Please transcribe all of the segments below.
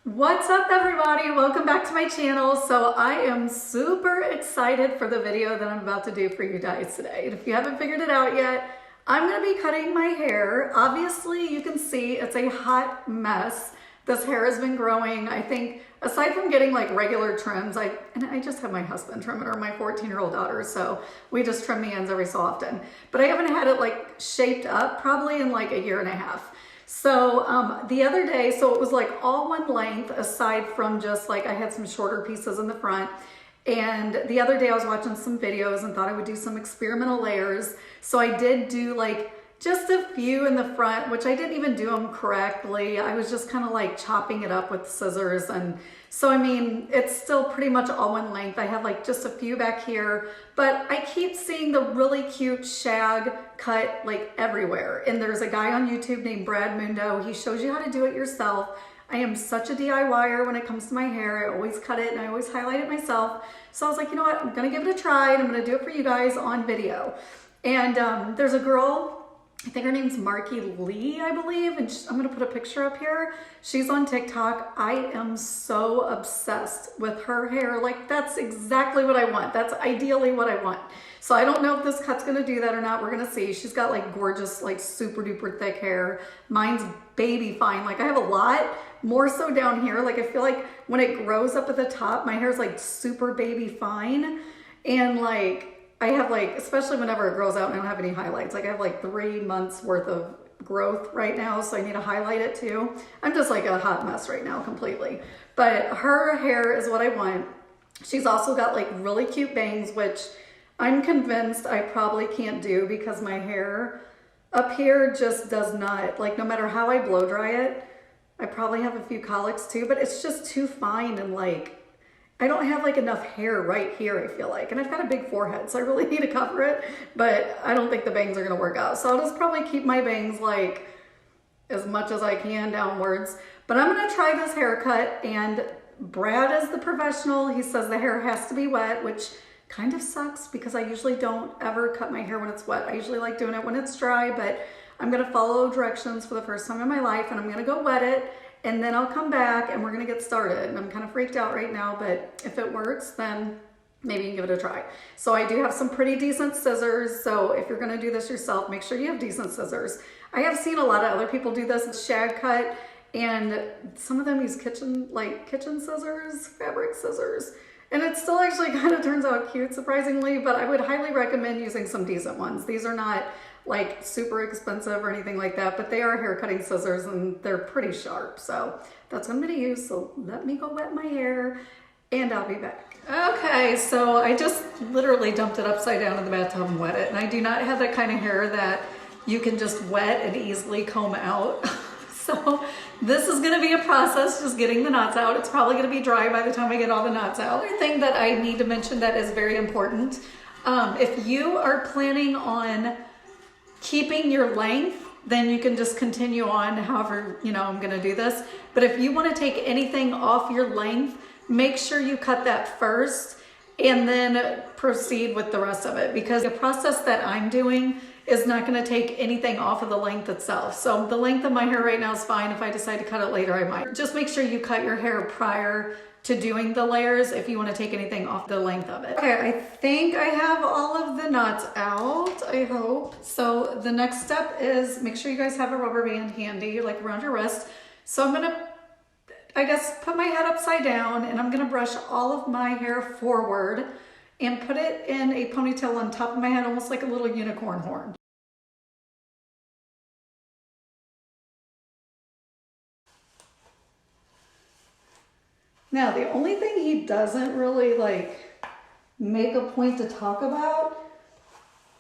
What's up everybody? Welcome back to my channel. So I am super excited for the video that I'm about to do for you guys today. And if you haven't figured it out yet, I'm going to be cutting my hair. Obviously you can see it's a hot mess. This hair has been growing. I think aside from getting like regular trims, I just have my husband trim it, or my 14-year-old daughter, so we just trim the ends every so often. But I haven't had it like shaped up probably in like a year and a half. So the other day, so it was like all one length aside from just like I had some shorter pieces in the front. And the other day I was watching some videos and thought I would do some experimental layers. So I did do like just a few in the front, which I didn't even do them correctly. I was just kind of like chopping it up with scissors. And so, I mean, it's still pretty much all one length. I have like just a few back here, but I keep seeing the really cute shag cut like everywhere. And there's a guy on YouTube named Brad Mondo. He shows you how to do it yourself. I am such a DIYer when it comes to my hair. I always cut it and I always highlight it myself. So I was like, you know what, I'm gonna give it a try and I'm gonna do it for you guys on video. And there's a girl, I think her name's Marky Lee, I believe, and I'm gonna put a picture up here. She's on TikTok. I am so obsessed with her hair. Like, that's exactly what I want. That's ideally what I want. So I don't know if this cut's gonna do that or not. We're gonna see. She's got like gorgeous, like super duper thick hair. Mine's baby fine. Like I have a lot more so down here. Like I feel like when it grows up at the top, my hair's like super baby fine. And like, I have like, especially whenever it grows out and I don't have any highlights, like I have like 3 months worth of growth right now, so I need to highlight it too. I'm just like a hot mess right now completely. But her hair is what I want. She's also got like really cute bangs, which I'm convinced I probably can't do because my hair up here just does not, like no matter how I blow dry it, I probably have a few colics too, but it's just too fine and like, I don't have like enough hair right here, I feel like. And I've got a big forehead, so I really need to cover it, but I don't think the bangs are gonna work out. So I'll just probably keep my bangs like as much as I can downwards. But I'm gonna try this haircut, and Brad is the professional. He says the hair has to be wet, which kind of sucks because I usually don't ever cut my hair when it's wet. I usually like doing it when it's dry, but I'm gonna follow directions for the first time in my life, and I'm gonna go wet it. And then I'll come back and we're gonna get started. And I'm kind of freaked out right now, but if it works, then maybe you can give it a try. So I do have some pretty decent scissors. So if you're gonna do this yourself, make sure you have decent scissors. I have seen a lot of other people do this shag cut, and some of them use kitchen scissors, fabric scissors. And it still actually kind of turns out cute, surprisingly, but I would highly recommend using some decent ones. These are not like super expensive or anything like that, but they are hair cutting scissors and they're pretty sharp. So that's what I'm gonna use. So let me go wet my hair and I'll be back. Okay, so I just literally dumped it upside down in the bathtub and wet it. And I do not have that kind of hair that you can just wet and easily comb out. So this is gonna be a process, just getting the knots out. It's probably gonna be dry by the time I get all the knots out. Another thing that I need to mention that is very important, if you are planning on keeping your length, then you can just continue on however, you know, I'm gonna do this. But if you wanna take anything off your length, make sure you cut that first and then proceed with the rest of it, because the process that I'm doing is not gonna take anything off of the length itself. So the length of my hair right now is fine. If I decide to cut it later, I might. Just make sure you cut your hair prior to doing the layers if you want to take anything off the length of it. Okay, I think I have all of the knots out, I hope. So the next step is make sure you guys have a rubber band handy, like around your wrist. So I'm gonna, I guess, put my head upside down and I'm gonna brush all of my hair forward and put it in a ponytail on top of my head, almost like a little unicorn horn. Now, the only thing he doesn't really like make a point to talk about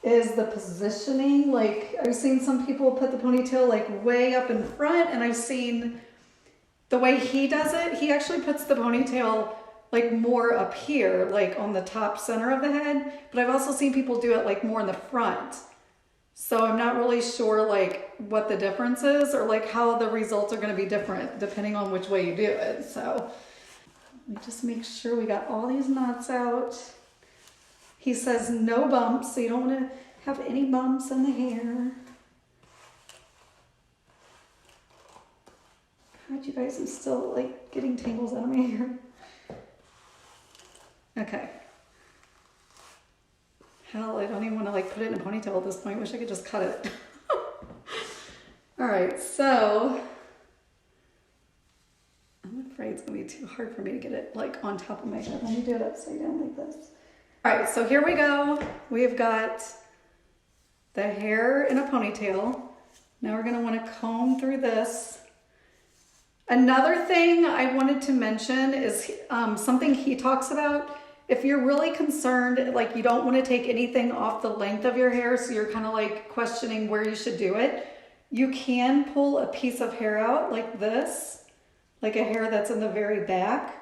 is the positioning. Like I've seen some people put the ponytail like way up in front, and I've seen the way he does it, he actually puts the ponytail like more up here, like on the top center of the head. But I've also seen people do it like more in the front. So I'm not really sure like what the difference is, or like how the results are gonna be different depending on which way you do it. So let me just make sure we got all these knots out. He says no bumps, so you don't want to have any bumps in the hair. God, you guys, I'm still like getting tangles out of my hair. Okay. Hell, I don't even want to like put it in a ponytail at this point. Wish I could just cut it. All right, so I'm afraid it's gonna be too hard for me to get it like on top of my head. Let me do it upside down like this. All right, so here we go. We've got the hair in a ponytail. Now we're gonna wanna comb through this. Another thing I wanted to mention is something he talks about. If you're really concerned, like you don't wanna take anything off the length of your hair, so you're kind of like questioning where you should do it, you can pull a piece of hair out like this, like a hair that's in the very back.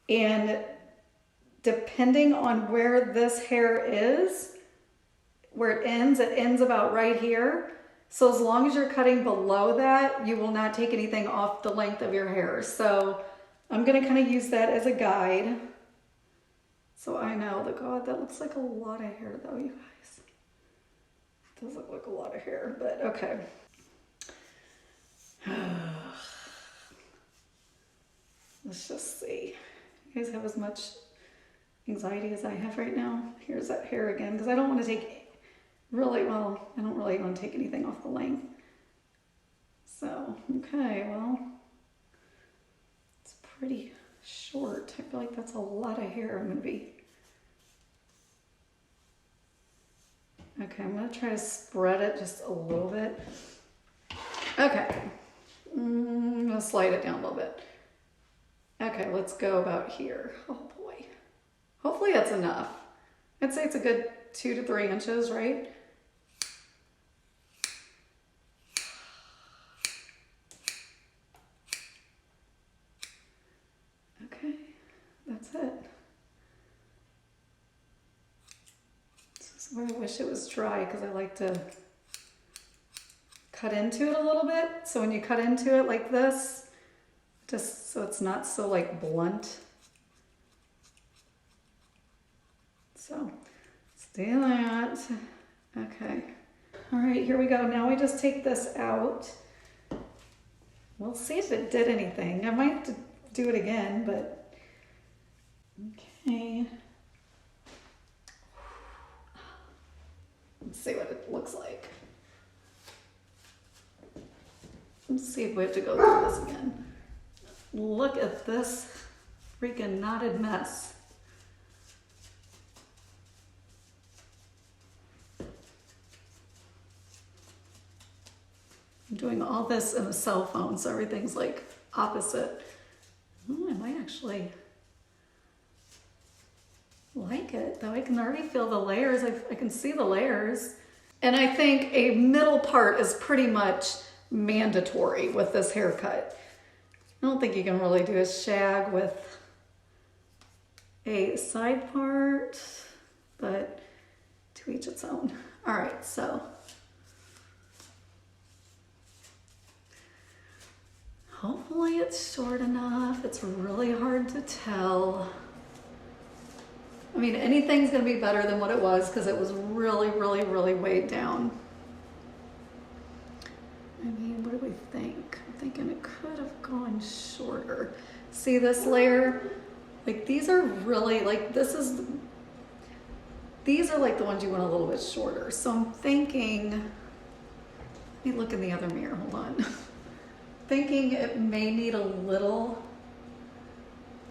And depending on where this hair is, where it ends about right here. So as long as you're cutting below that, you will not take anything off the length of your hair. So I'm gonna kind of use that as a guide. So I know that, God, that looks like a lot of hair though, you guys. It does look like a lot of hair, but okay. Let's just see. You guys have as much anxiety as I have right now. Here's that hair again, because I don't want to take I don't really want to take anything off the length. So, okay, well, it's pretty short. I feel like that's a lot of hair I'm going to be. Okay, I'm going to try to spread it just a little bit. Okay, I'm going to slide it down a little bit. Okay, let's go about here. Oh boy. Hopefully that's enough. I'd say it's a good 2 to 3 inches, right? Okay, that's it. This is where I wish it was dry because I like to cut into it a little bit. So when you cut into it like this, just so it's not so like blunt. So let's do that. Okay. All right, here we go. Now we just take this out. We'll see if it did anything. I might have to do it again, but okay. Let's see what it looks like. Let's see if we have to go through this again. Look at this freaking knotted mess. I'm doing all this in a cell phone, so everything's like opposite. Oh, I might actually like it, though I can already feel the layers. I can see the layers. And I think a middle part is pretty much mandatory with this haircut. I don't think you can really do a shag with a side part, but to each its own. All right, so hopefully it's short enough. It's really hard to tell. I mean, anything's gonna be better than what it was because it was really, really, really weighed down. I mean, what do we think? I'm thinking it could have gone shorter. See this layer? Like these are really, like these are like the ones you want a little bit shorter. So I'm thinking, let me look in the other mirror, hold on. Thinking it may need a little,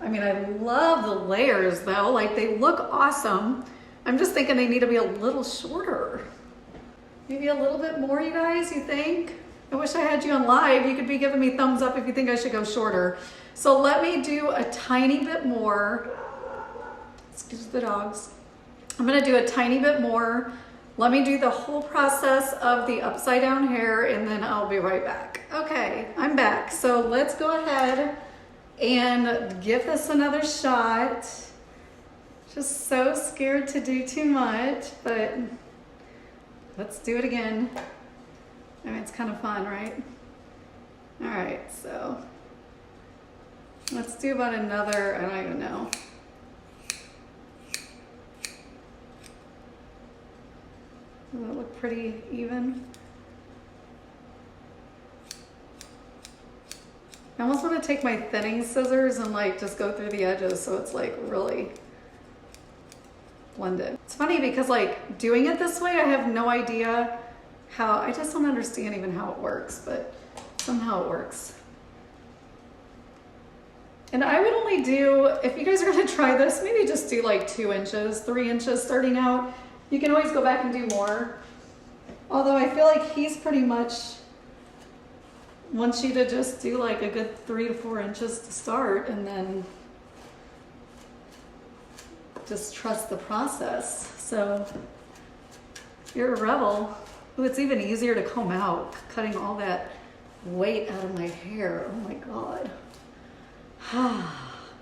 I mean, I love the layers though, like they look awesome. I'm just thinking they need to be a little shorter. Maybe a little bit more, you guys, you think? I wish I had you on live. You could be giving me thumbs up if you think I should go shorter. So let me do a tiny bit more. Excuse the dogs. I'm gonna do a tiny bit more. Let me do the whole process of the upside down hair and then I'll be right back. Okay, I'm back. So let's go ahead and give this another shot. Just so scared to do too much, but let's do it again. I mean, it's kind of fun, right? All right, so let's do about another, I don't even know. Does that look pretty even? I almost want to take my thinning scissors and like just go through the edges so it's like really blended. It's funny because like doing it this way, I have no idea how, I just don't understand even how it works, but somehow it works. And I would only do, if you guys are gonna try this, maybe just do like 2 inches, 3 inches starting out. You can always go back and do more. Although I feel like he's pretty much wants you to just do like a good 3 to 4 inches to start and then just trust the process. So if you're a rebel, ooh, it's even easier to comb out, cutting all that weight out of my hair. Oh my God.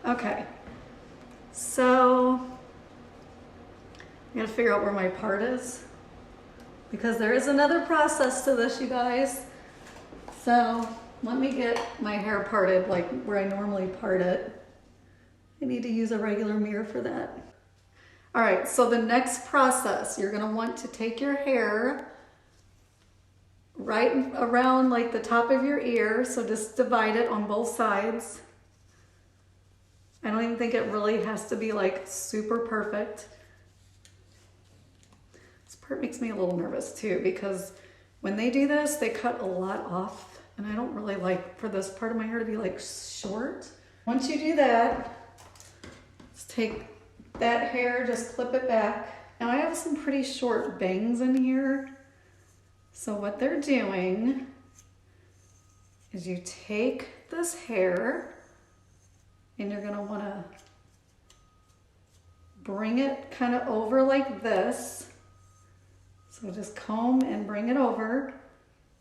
Okay, so I gotta figure out where my part is because there is another process to this, you guys. So let me get my hair parted like where I normally part it. I need to use a regular mirror for that. All right, so the next process, you're gonna want to take your hair right around like the top of your ear. So just divide it on both sides. I don't even think it really has to be like super perfect. This part makes me a little nervous too because when they do this, they cut a lot off and I don't really like for this part of my hair to be like short. Once you do that, just take that hair, just clip it back. Now I have some pretty short bangs in here. So what they're doing is you take this hair and you're gonna wanna bring it kind of over like this. So just comb and bring it over.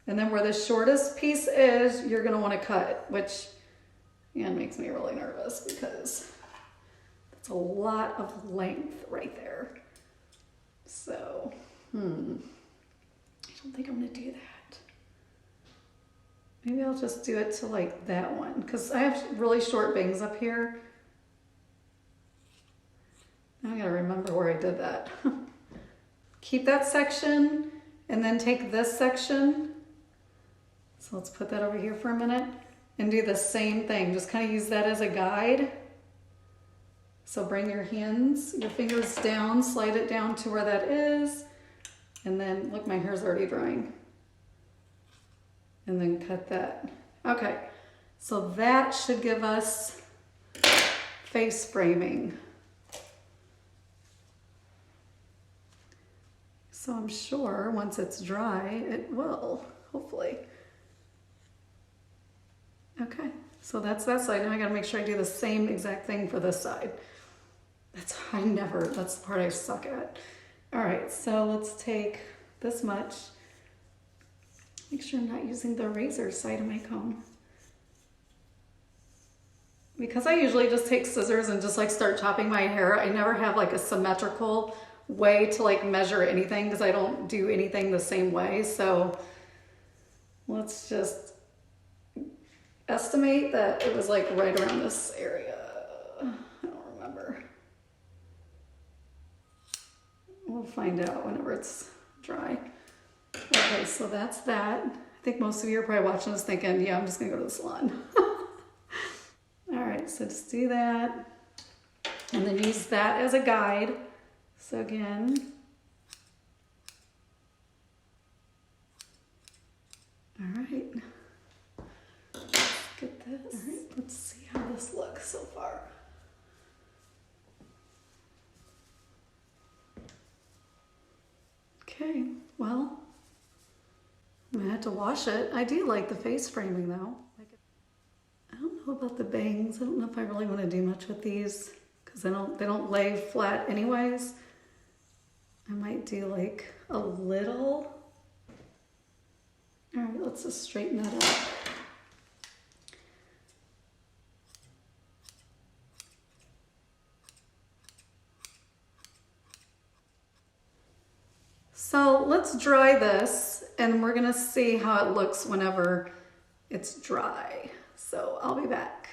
And then where the shortest piece is, you're gonna wanna cut, which yeah, makes me really nervous because that's a lot of length right there. So, I don't think I'm gonna do that. Maybe I'll just do it to like that one because I have really short bangs up here. I gotta remember where I did that. Keep that section and then take this section. So let's put that over here for a minute and do the same thing. Just kind of use that as a guide. So bring your hands, your fingers down, slide it down to where that is. And then look, my hair's already drying. And then cut that. Okay, so that should give us face framing. So I'm sure once it's dry, it will, hopefully. Okay, so that's that side. Now I gotta make sure I do the same exact thing for this side. That's the part I suck at. All right, so let's take this much. Make sure I'm not using the razor side of my comb. Because I usually just take scissors and just like start chopping my hair. I never have like a symmetrical way to like measure anything because I don't do anything the same way. So let's just estimate that it was like right around this area. I don't remember. We'll find out whenever it's dry. Okay, so that's that. I think most of you are probably watching this thinking, yeah, I'm just gonna go to the salon. All right, so just do that. And then use that as a guide. So again, all right. Let's get this. All right, let's see how this looks so far. Okay, well, I'm gonna have to wash it. I do like the face framing though. I don't know about the bangs. I don't know if I really want to do much with these because they don't lay flat anyways. I might do like a little. All right, let's just straighten that up. So let's dry this and we're gonna see how it looks whenever it's dry. So I'll be back.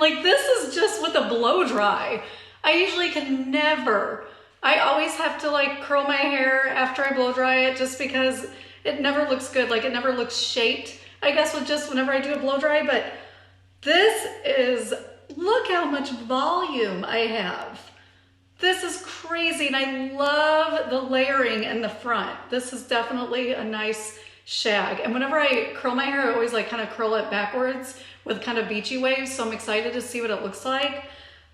Like this is just with a blow dry. I usually can never. I always have to like curl my hair after I blow dry it just because it never looks good. Like it never looks shaped, I guess, with just whenever I do a blow dry. But this is, look how much volume I have. This is crazy, and I love the layering in the front. This is definitely a nice shag. And whenever I curl my hair, I always like kind of curl it backwards with kind of beachy waves. So I'm excited to see what it looks like.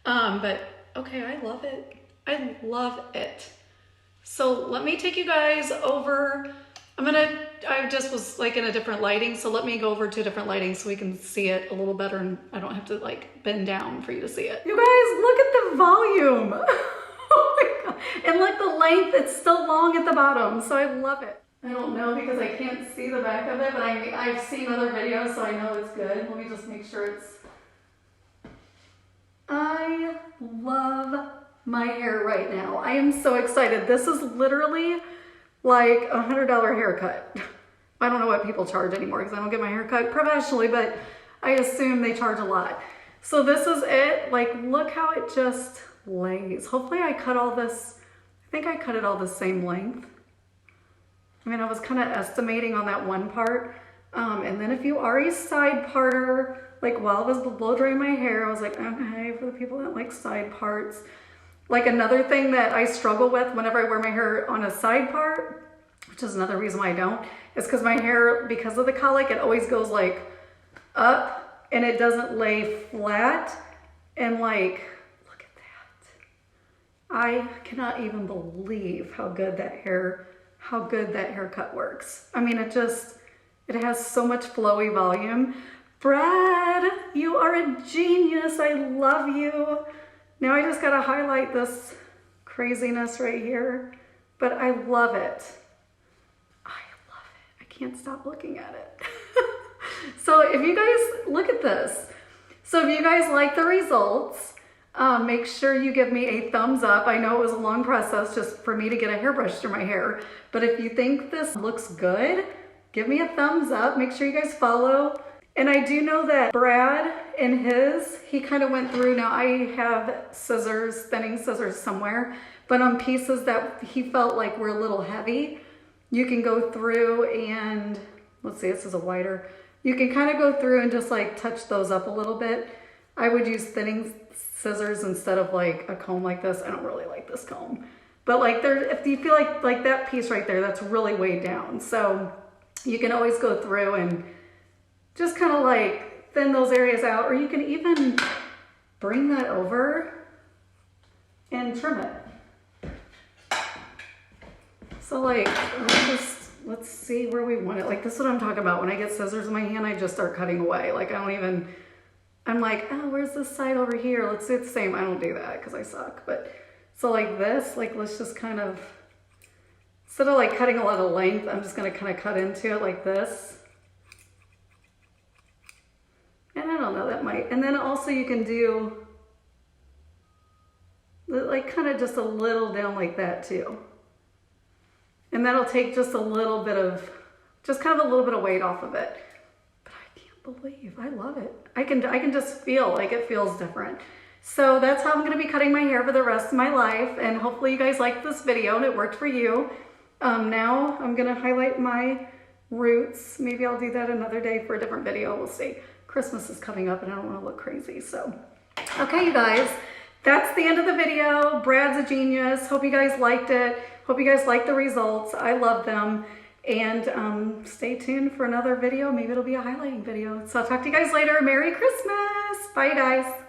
But okay, I love it. I love it. So let me take you guys over. I just was like in a different lighting. So let me go over to a different lighting so we can see it a little better and I don't have to like bend down for you to see it. You guys, look at the volume. Oh my God. And look, the length, it's still long at the bottom. So I love it. I don't know because I can't see the back of it, but I've seen other videos, so I know it's good. Let me just make sure it's... I love my hair right now. I am so excited. This is literally like $100 haircut. I don't know what people charge anymore because I don't get my hair cut professionally, but I assume they charge a lot. So this is it. Like, look how it just lays. Hopefully I cut all this, I think I cut it all the same length. I mean, I was kind of estimating on that one part. And then if you are a side parter, like while I was blow drying my hair, I was like, okay, for the people that like side parts. Like another thing that I struggle with whenever I wear my hair on a side part, which is another reason why I don't, is because my hair, because of the colic, it always goes like up and it doesn't lay flat. And like, look at that. I cannot even believe how good that haircut works. I mean, it has so much flowy volume. Brad, you are a genius. I love you. Now I just gotta highlight this craziness right here, but I love it. I love it. I can't stop looking at it. So if you guys, look at this. So if you guys like the results, make sure you give me a thumbs up. I know it was a long process just for me to get a hairbrush through my hair, but if you think this looks good, give me a thumbs up. Make sure you guys follow. And I do know that Brad in he kind of went through, now I have scissors, thinning scissors somewhere, but on pieces that he felt like were a little heavy, you can go through and, let's see, this is a wider, you can kind of go through and just like touch those up a little bit. I would use thinning scissors instead of like a comb like this. I don't really like this comb, but like if you feel like that piece right there, that's really way down. So you can always go through and just kind of like thin those areas out, or you can even bring that over and trim it. So like, let's see where we want it. Like this is what I'm talking about. When I get scissors in my hand, I just start cutting away. Like I'm like, oh, where's this side over here? Let's do the same. I don't do that because I suck. But so like this, like let's just kind of, instead of like cutting a lot of length, I'm just gonna kind of cut into it like this. And I don't know, that might, and then also you can do like kind of just a little down like that too. And that'll take just a little bit of, just kind of a little bit of weight off of it. But I can't believe, I love it. I can just feel like it feels different. So that's how I'm gonna be cutting my hair for the rest of my life. And hopefully you guys liked this video and it worked for you. Now I'm gonna highlight my roots. Maybe I'll do that another day for a different video, we'll see. Christmas is coming up and I don't want to look crazy. So, okay, you guys, that's the end of the video. Brad's a genius. Hope you guys liked it. Hope you guys liked the results. I love them. And stay tuned for another video. Maybe it'll be a highlighting video. So I'll talk to you guys later. Merry Christmas. Bye, guys.